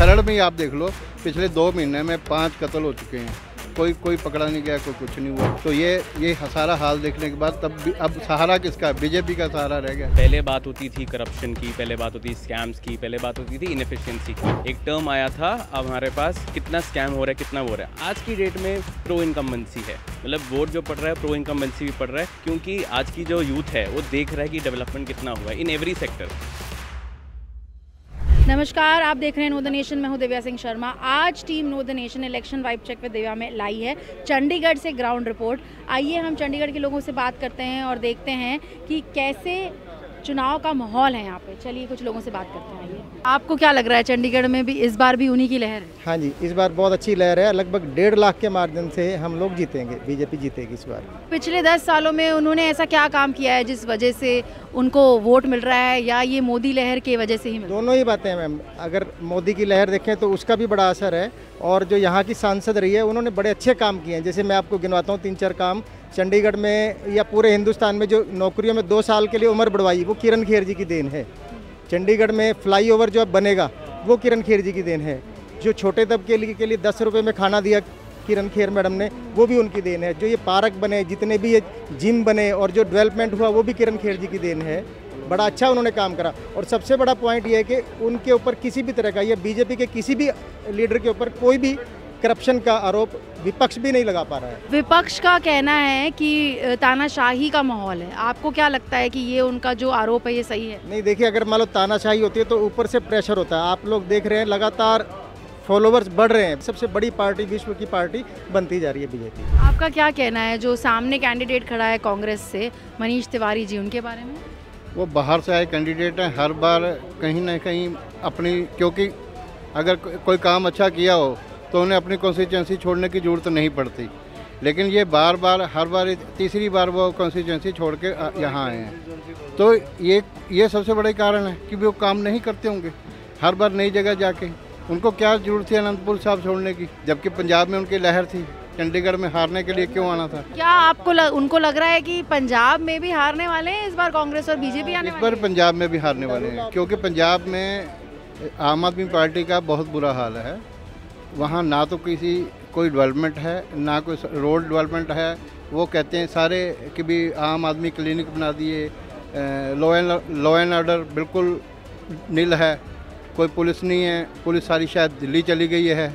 खरड़ में ही आप देख लो, पिछले 2 महीने में 5 कत्ल हो चुके हैं, कोई पकड़ा नहीं गया, कोई कुछ नहीं हुआ। तो ये सारा हाल देखने के बाद तब भी अब सहारा किसका, बीजेपी का सहारा रह गया। पहले बात होती थी करप्शन की, पहले बात होती थी स्कैम्स की, पहले बात होती थी इनएफिशिएंसी की। एक टर्म आया था, अब हमारे पास कितना स्कैम हो रहा है, कितना हो रहा है। आज की डेट में प्रो इनकम्बेंसी है, मतलब वोट जो पड़ रहा है प्रो इनकम्बेंसी भी पड़ रहा है, क्योंकि आज की जो यूथ है वो देख रहा है कि डेवलपमेंट कितना हुआ है इन एवरी सेक्टर। नमस्कार, आप देख रहे हैं नो द नेशन। मैं हूं दिव्या सिंह शर्मा। आज team know the nation election vibe check with Divya में लाई है चंडीगढ़ से ग्राउंड रिपोर्ट। आइए हम चंडीगढ़ के लोगों से बात करते हैं और देखते हैं कि कैसे चुनाव का माहौल है यहाँ पे। चलिए कुछ लोगों से बात करते हैं। आइए, आपको क्या लग रहा है, चंडीगढ़ में भी इस बार भी उन्हीं की लहर है? हाँ जी, इस बार बहुत अच्छी लहर है। लगभग 1.5 लाख के मार्जिन से हम लोग जीतेंगे, बीजेपी जीतेगी इस बार। पिछले 10 सालों में उन्होंने ऐसा क्या काम किया है जिस वजह से उनको वोट मिल रहा है, या ये मोदी लहर की वजह से ही मिल रहा है? दोनों ही बातें हैं मैम। अगर मोदी की लहर देखें तो उसका भी बड़ा असर है, और जो यहाँ की सांसद रही है उन्होंने बड़े अच्छे काम किए हैं। जैसे मैं आपको गिनवाता हूँ 3-4 काम। चंडीगढ़ में या पूरे हिंदुस्तान में जो नौकरियों में 2 साल के लिए उम्र बढ़वाई, वो किरण खेर जी की देन है। चंडीगढ़ में फ्लाईओवर जो अब बनेगा वो किरण खेर जी की देन है। जो छोटे तबके के लिए 10 रुपये में खाना दिया किरण खेर मैडम ने, वो भी उनकी देन है। जो ये पार्क बने, जितने भी ये जिम बने और जो डेवलपमेंट हुआ, वो भी किरण खेर जी की देन है। बड़ा अच्छा उन्होंने काम करा। और सबसे बड़ा पॉइंट ये है कि उनके ऊपर किसी भी तरह का, या बीजेपी के किसी भी लीडर के ऊपर कोई भी करप्शन का आरोप विपक्ष भी नहीं लगा पा रहा है। विपक्ष का कहना है कि तानाशाही का माहौल है। आपको क्या लगता है कि ये उनका जो आरोप है ये सही है? नहीं, देखिए, अगर मान लो तानाशाही होती है तो ऊपर से प्रेशर होता है। आप लोग देख रहे हैं लगातार फॉलोवर्स बढ़ रहे हैं। सबसे बड़ी पार्टी, विश्व की पार्टी बनती जा रही है बीजेपी। आपका क्या कहना है जो सामने कैंडिडेट खड़ा है कांग्रेस से, मनीष तिवारी जी, उनके बारे में? वो बाहर से आए कैंडिडेट हैं, हर बार कहीं ना कहीं अपनी, क्योंकि अगर कोई काम अच्छा किया हो तो उन्हें अपनी कॉन्स्टिट्यूंसी छोड़ने की ज़रूरत नहीं पड़ती। लेकिन ये हर बार तीसरी बार वो कॉन्स्टिट्यूंसी छोड़ के यहाँ आए हैं। तो ये सबसे बड़ा कारण है कि वो काम नहीं करते होंगे हर बार नई जगह जाके। उनको क्या ज़रूरत थी अनंतपुर साहब छोड़ने की, जबकि पंजाब में उनकी लहर थी। चंडीगढ़ में हारने के लिए क्यों आना था? क्या आपको उनको लग रहा है कि पंजाब में भी हारने वाले हैं इस बार कांग्रेस और बीजेपी आने वाले हैं? इस बार पंजाब में भी हारने वाले हैं, क्योंकि पंजाब में आम आदमी पार्टी का बहुत बुरा हाल है। वहाँ ना तो कोई डेवलपमेंट है, ना कोई रोड डेवलपमेंट है। वो कहते हैं सारे कि भी आम आदमी क्लिनिक बना दिए, लॉ एंड ऑर्डर बिल्कुल नील है, कोई पुलिस नहीं है। पुलिस सारी शायद दिल्ली चली गई है,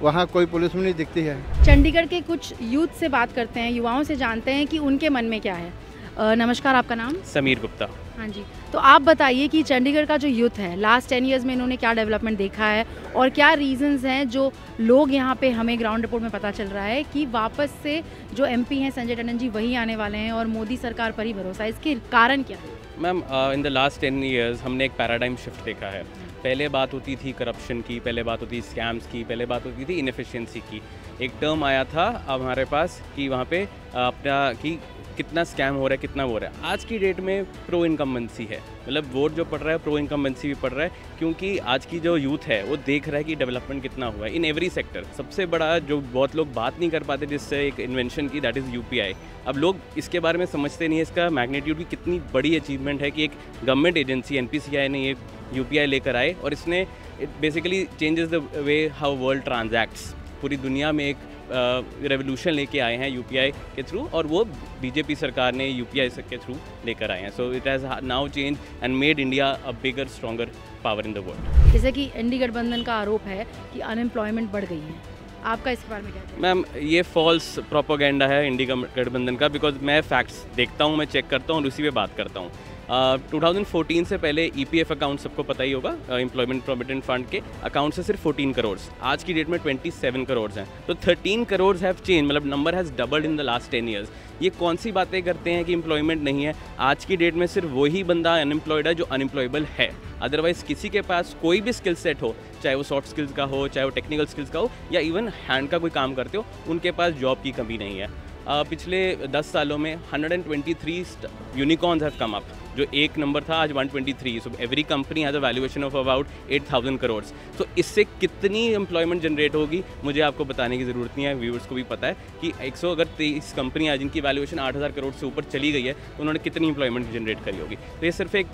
वहाँ कोई पुलिस भी नहीं दिखती है। चंडीगढ़ के कुछ यूथ से बात करते हैं, युवाओं से जानते हैं कि उनके मन में क्या है। नमस्कार, आपका नाम? समीर गुप्ता। हाँ जी, तो आप बताइए कि चंडीगढ़ का जो यूथ है, लास्ट 10 ईयर्स में इन्होंने क्या डेवलपमेंट देखा है, और क्या रीजंस हैं जो लोग यहाँ पे, हमें ग्राउंड रिपोर्ट में पता चल रहा है कि वापस से जो एमपी हैं संजय टंडन जी वही आने वाले हैं और मोदी सरकार पर ही भरोसा है। इसके कारण क्या है? Ma'am, in the last 10 years हमने एक पैराडाइम शिफ्ट देखा है। पहले बात होती थी करप्शन की, पहले बात होती थी स्कैम्स की, पहले बात होती थी इनएफिशिएंसी की। एक टर्म आया था अब हमारे पास कि वहाँ पे अपना कि कितना स्कैम हो रहा है, कितना हो रहा है। आज की डेट में प्रो इनकम्बेंसी है, मतलब वोट जो पड़ रहा है प्रो इनकम्बेंसी भी पड़ रहा है, क्योंकि आज की जो यूथ है वो देख रहा है कि डेवलपमेंट कितना हुआ है इन एवरी सेक्टर। सबसे बड़ा जो बहुत लोग बात नहीं कर पाते, जिससे एक इन्वेंशन की, दैट इज़ यूपीआई। अब लोग इसके बारे में समझते नहीं है, इसका मैग्नीट्यूड की कितनी बड़ी अचीवमेंट है कि एक गवर्नमेंट एजेंसी एनपीसीआई ने ये यूपीआई लेकर आए, और इसने basically changes the way how world transacts. पूरी दुनिया में एक रेवोल्यूशन लेके आए हैं यूपीआई के थ्रू, और वो बीजेपी सरकार ने यूपीआई के थ्रू लेकर आए हैं। So it has now change and made India a bigger stronger power in the world. जैसे कि इंडी गठबंधन का आरोप है कि अनएम्प्लॉयमेंट बढ़ गई है, आपका इसके बारे में क्या है? मैम, ये फॉल्स प्रोपोगेंडा है इंडी गठबंधन का, बिकॉज मैं फैक्ट्स देखता हूँ, मैं चेक करता हूँ और उसी पे बात करता हूँ। 2014 से पहले ईपीएफ अकाउंट सबको पता ही होगा, एम्प्लॉयमेंट प्रोविडेंट फंड के अकाउंट से सिर्फ 14 करोड़, आज की डेट में 27 करोड़ हैं। तो 13 करोड़ हैव चेंज, मतलब number has doubled in the last 10 years. ये कौन सी बातें करते हैं कि एम्प्लॉयमेंट नहीं है? आज की डेट में सिर्फ वही बंदा अनएम्प्लॉयड है जो अनएम्प्लॉयबल है। अदरवाइज किसी के पास कोई भी स्किल सेट हो, चाहे वो सॉफ्ट स्किल्स का हो, चाहे वो टेक्निकल स्किल्स का हो, या इवन हैंड का कोई काम करते हो, उनके पास जॉब की कमी नहीं है। पिछले 10 सालों में 123 यूनिकॉर्न्स हैव कम अप। जो एक नंबर था आज 123। So every company has a valuation of about 8,000 crore. तो इससे कितनी एम्प्लॉयमेंट जनरेट होगी मुझे आपको बताने की ज़रूरत नहीं है, व्यूअर्स को भी पता है कि 130 कंपनियाँ जिनकी वैल्यूएशन 8,000 करोड़ से ऊपर चली गई है, तो उन्होंने कितनी एम्प्लॉयमेंट जनरेट करी होगी। तो ये सिर्फ एक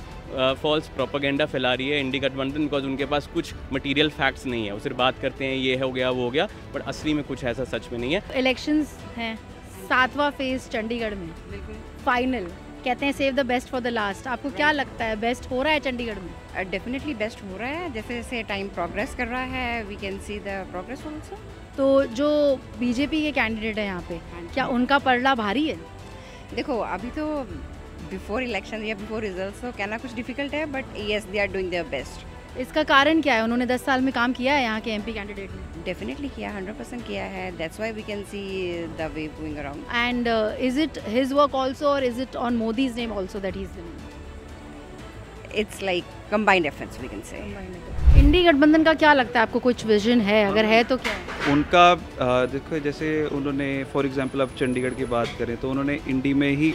फॉल्स प्रोपेगेंडा फैला रही है इंडी गठबंधन, बिकॉज उनके पास कुछ मटीरियल फैक्ट्स नहीं है। वो सिर्फ बात करते हैं ये हो गया वो हो गया, बट असली में कुछ ऐसा सच में नहीं है। इलेक्शंस हैं, 7वां फेज चंडीगढ़ में, फाइनल कहते हैं save the best for the last. आपको क्या लगता है, बेस्ट हो रहा है चंडीगढ़ में? डेफिनेटली बेस्ट हो रहा है, जैसे जैसे टाइम प्रोग्रेस कर रहा है we can see the progress also. तो जो बीजेपी के कैंडिडेट है यहाँ पे, क्या उनका पलड़ा भारी है? देखो अभी तो बिफोर इलेक्शन या बिफोर रिजल्ट तो कहना कुछ डिफिकल्ट है, but yes they are doing their best. इसका कारण क्या है? उन्होंने 10 साल में काम किया है यहाँ के एमपी कैंडिडेट ने? डेफिनेटली किया, 100% किया है, that's why we can see the way going around. And is it his work also और is it on Modi's name also that he is doing? It's like combined efforts we can say. INDI गठबंधन का क्या लगता है आपको, कुछ vision है? अगर है तो क्या है? उनका देखो, जैसे उन्होंने फॉर एग्जांपल अब चंडीगढ़ की बात करें तो उन्होंने इंडी में ही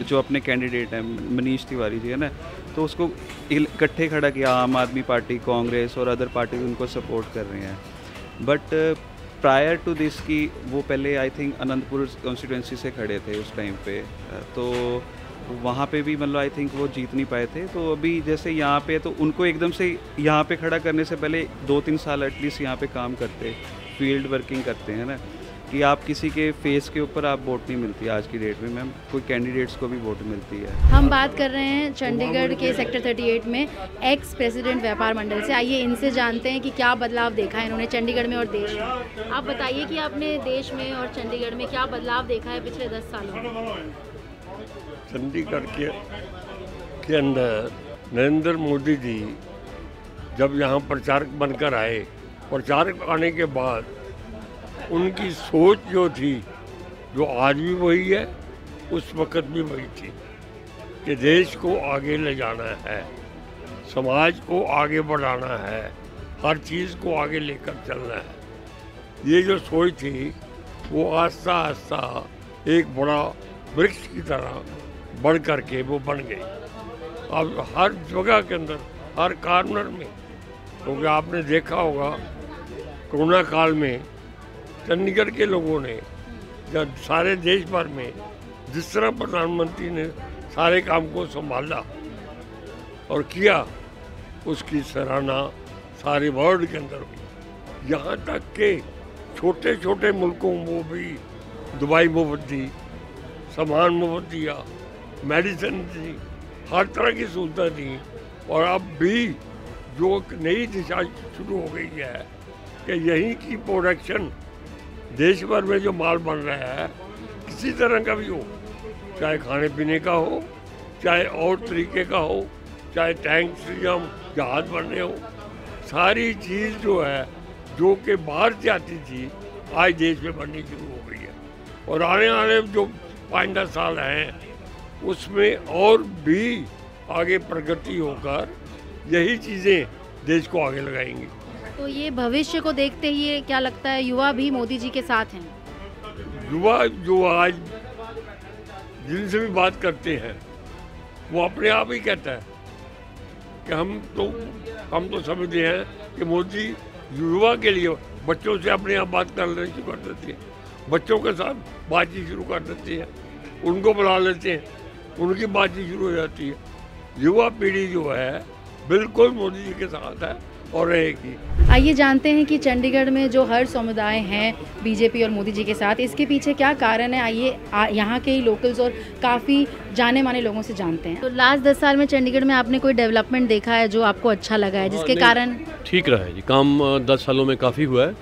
जो अपने कैंडिडेट हैं मनीष तिवारी जी है ना, तो उसको इकट्ठे खड़ा किया। आम आदमी पार्टी, कांग्रेस और अदर पार्टी उनको सपोर्ट कर रहे हैं। बट प्रायर टू दिस की वो पहले आई थिंक अनंतपुर कॉन्स्टिट्यूंसी से खड़े थे उस टाइम पे, तो वहाँ पे भी मतलब आई थिंक वो जीत नहीं पाए थे। तो अभी जैसे यहाँ पे तो उनको एकदम से यहाँ पे खड़ा करने से पहले 2-3 साल एटलीस्ट यहाँ पे काम करते, फील्ड वर्किंग करते हैं ना, कि आप किसी के फेस के ऊपर आप वोट नहीं मिलती आज की डेट में मैम, कोई कैंडिडेट्स को भी वोट मिलती है। हम बात कर रहे हैं चंडीगढ़ के सेक्टर 38 में एक्स प्रेसिडेंट व्यापार मंडल से। आइए इनसे जानते हैं कि क्या बदलाव देखा है इन्होंने चंडीगढ़ में और देश में। आप बताइए कि आपने देश में और चंडीगढ़ में क्या बदलाव देखा है पिछले 10 सालों में? चंडीगढ़ के अंदर नरेंद्र मोदी जी जब यहाँ प्रचारक बनकर आए, प्रचारक आने के बाद उनकी सोच जो थी, जो आज भी वही है, उस वक़्त भी वही थी कि देश को आगे ले जाना है, समाज को आगे बढ़ाना है, हर चीज़ को आगे लेकर चलना है। ये जो सोच थी वो आस्ता आस्ता एक बड़ा वृक्ष की तरह बढ़ कर के वो बन गई। अब हर जगह के अंदर, हर कॉर्नर में, क्योंकि आपने देखा होगा कोरोना काल में चंडीगढ़ के लोगों ने जब सारे देश भर में जिस तरह प्रधानमंत्री ने सारे काम को संभाला और किया, उसकी सराहना सारे वर्ल्ड के अंदर हुई। यहाँ तक के छोटे छोटे मुल्कों को भी दवाई मुफ्त दी, सामान मुफ्त दिया, मेडिसिन दी, हर तरह की सुविधा दी। और अब भी जो नई दिशा शुरू हो गई है कि यहीं की प्रोडक्शन देश भर में जो माल बन रहा है किसी तरह का भी हो, चाहे खाने पीने का हो, चाहे और तरीके का हो, चाहे टैंक या जहाज बनने हो, सारी चीज़ जो है जो कि बाहर से आती थी आज देश में बननी शुरू हो गई है। और आने वाले जो 5-10 साल हैं उसमें और भी आगे प्रगति होकर यही चीज़ें देश को आगे लगाएंगी। तो ये भविष्य को देखते ही क्या लगता है युवा भी मोदी जी के साथ हैं? युवा जो आज जिनसे भी बात करते हैं वो अपने आप ही कहता है कि हम तो समझते हैं कि मोदी युवा के लिए बच्चों से अपने आप बात करना शुरू कर देते हैं, बच्चों के साथ बातचीत शुरू कर देते हैं, उनको बुला लेते हैं, उनकी बातचीत शुरू हो जाती है। युवा पीढ़ी जो है बिल्कुल मोदी जी के साथ है और रहेगी। आइए जानते हैं कि चंडीगढ़ में जो हर समुदाय हैं बीजेपी और मोदी जी के साथ, इसके पीछे क्या कारण है। आइए यहाँ के ही लोकल्स और काफ़ी जाने माने लोगों से जानते हैं। तो लास्ट 10 साल में चंडीगढ़ में आपने कोई डेवलपमेंट देखा है जो आपको अच्छा लगा है, जिसके कारण? ठीक रहा है जी, काम 10 सालों में काफ़ी हुआ है।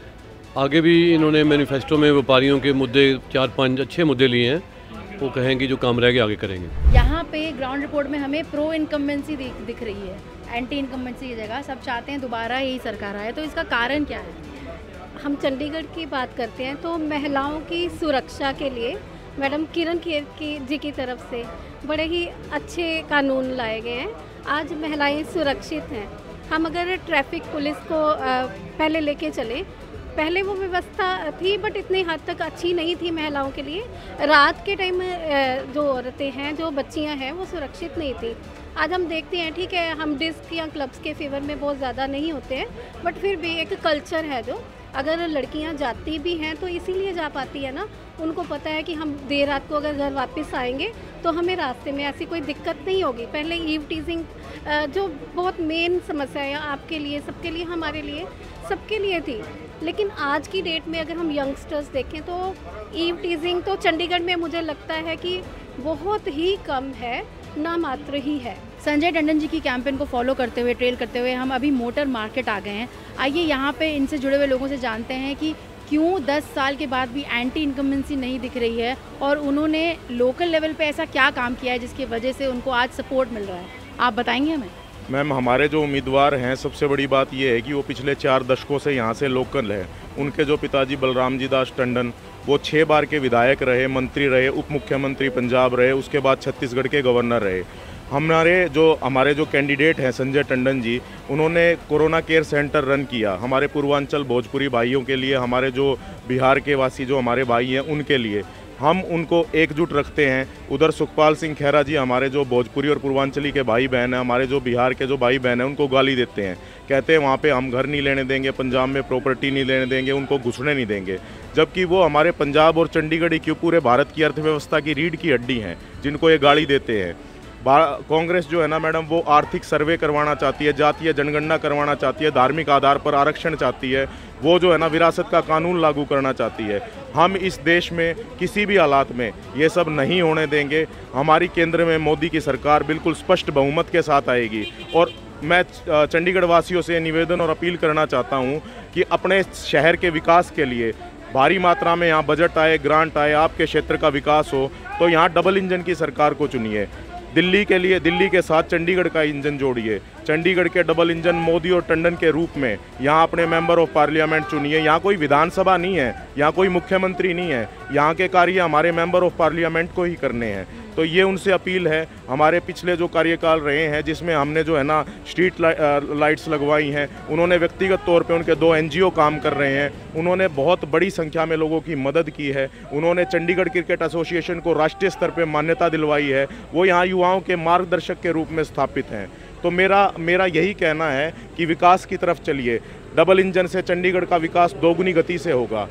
आगे भी इन्होंने मैनिफेस्टो में व्यापारियों के मुद्दे 4-5 अच्छे मुद्दे लिए हैं, वो कहेंगे जो काम रह गए आगे करेंगे। यहाँ पे ग्राउंड रिपोर्ट में हमें प्रो इनकम्बेंसी दिख रही है, एंटी इनकम्बेंसी की जगह सब चाहते हैं दोबारा यही सरकार आए, तो इसका कारण क्या है? हम चंडीगढ़ की बात करते हैं तो महिलाओं की सुरक्षा के लिए मैडम किरण खेर जी की तरफ से बड़े ही अच्छे कानून लाए गए हैं। आज महिलाएं सुरक्षित हैं। हम अगर ट्रैफिक पुलिस को पहले लेके चले पहले वो व्यवस्था थी बट इतनी हद तक अच्छी नहीं थी महिलाओं के लिए। रात के टाइम जो औरतें हैं, जो बच्चियां हैं, वो सुरक्षित नहीं थी। आज हम देखते हैं, ठीक है, हम डिस्क या क्लब्स के फेवर में बहुत ज़्यादा नहीं होते हैं, बट फिर भी एक कल्चर है जो अगर लड़कियां जाती भी हैं तो इसीलिए जा पाती है ना, उनको पता है कि हम देर रात को अगर घर वापस आएंगे तो हमें रास्ते में ऐसी कोई दिक्कत नहीं होगी। पहले ईव टीजिंग जो बहुत मेन समस्या है आपके लिए, सबके लिए, हमारे लिए, सबके लिए थी, लेकिन आज की डेट में अगर हम यंगस्टर्स देखें तो ईव टीजिंग तो चंडीगढ़ में मुझे लगता है कि बहुत ही कम है, ना मात्र ही है। संजय टंडन जी की कैंपेन को फॉलो करते हुए, ट्रेल करते हुए हम अभी मोटर मार्केट आ गए हैं। आइए यहाँ पे इनसे जुड़े हुए लोगों से जानते हैं कि क्यों 10 साल के बाद भी एंटी इनकम्बेंसी नहीं दिख रही है और उन्होंने लोकल लेवल पे ऐसा क्या काम किया है जिसकी वजह से उनको आज सपोर्ट मिल रहा है। आप बताएंगे हमें? मैम, हमारे जो उम्मीदवार हैं, सबसे बड़ी बात यह है कि वो पिछले 4 दशकों से यहाँ से लोकल है। उनके जो पिताजी बलराम जी दास टंडन, वो 6 बार के विधायक रहे, मंत्री रहे, उप मुख्यमंत्री पंजाब रहे, उसके बाद छत्तीसगढ़ के गवर्नर रहे। हमारे जो कैंडिडेट हैं संजय टंडन जी, उन्होंने कोरोना केयर सेंटर रन किया हमारे पूर्वांचल भोजपुरी भाइयों के लिए, हमारे जो बिहार के वासी जो हमारे भाई हैं उनके लिए। हम उनको एकजुट रखते हैं। उधर सुखपाल सिंह खैरा जी, हमारे जो भोजपुरी और पूर्वांचली के भाई बहन हैं, हमारे जो बिहार के जो भाई बहन हैं, उनको गाली देते हैं, कहते हैं वहाँ पे हम घर नहीं लेने देंगे, पंजाब में प्रॉपर्टी नहीं लेने देंगे, उनको घुसने नहीं देंगे, जबकि वो हमारे पंजाब और चंडीगढ़ की पूरे भारत की अर्थव्यवस्था की रीढ़ की हड्डी हैं, जिनको ये गाली देते हैं। कांग्रेस जो है ना मैडम, वो आर्थिक सर्वे करवाना चाहती है, जातीय जनगणना करवाना चाहती है, धार्मिक आधार पर आरक्षण चाहती है, वो जो है ना विरासत का कानून लागू करना चाहती है। हम इस देश में किसी भी हालात में ये सब नहीं होने देंगे। हमारी केंद्र में मोदी की सरकार बिल्कुल स्पष्ट बहुमत के साथ आएगी। और मैं चंडीगढ़ वासियों से निवेदन और अपील करना चाहता हूँ कि अपने शहर के विकास के लिए भारी मात्रा में यहाँ बजट आए, ग्रांट आए, आपके क्षेत्र का विकास हो, तो यहाँ डबल इंजन की सरकार को चुनिए। दिल्ली के लिए दिल्ली के साथ चंडीगढ़ का इंजन जोड़िए। चंडीगढ़ के डबल इंजन मोदी और टंडन के रूप में यहाँ अपने मेंबर ऑफ पार्लियामेंट चुनिए। यहाँ कोई विधानसभा नहीं है, यहाँ कोई मुख्यमंत्री नहीं है, यहाँ के कार्य हमारे मेंबर ऑफ पार्लियामेंट को ही करने हैं। तो ये उनसे अपील है। हमारे पिछले जो कार्यकाल रहे हैं, जिसमें हमने जो है ना स्ट्रीट लाइट्स लगवाई हैं, उन्होंने व्यक्तिगत तौर पे उनके 2 NGO काम कर रहे हैं, उन्होंने बहुत बड़ी संख्या में लोगों की मदद की है, उन्होंने चंडीगढ़ क्रिकेट एसोसिएशन को राष्ट्रीय स्तर पे मान्यता दिलवाई है, वो यहाँ युवाओं के मार्गदर्शक के रूप में स्थापित हैं। तो मेरा यही कहना है कि विकास की तरफ चलिए। डबल इंजन से चंडीगढ़ का विकास दोगुनी गति से होगा।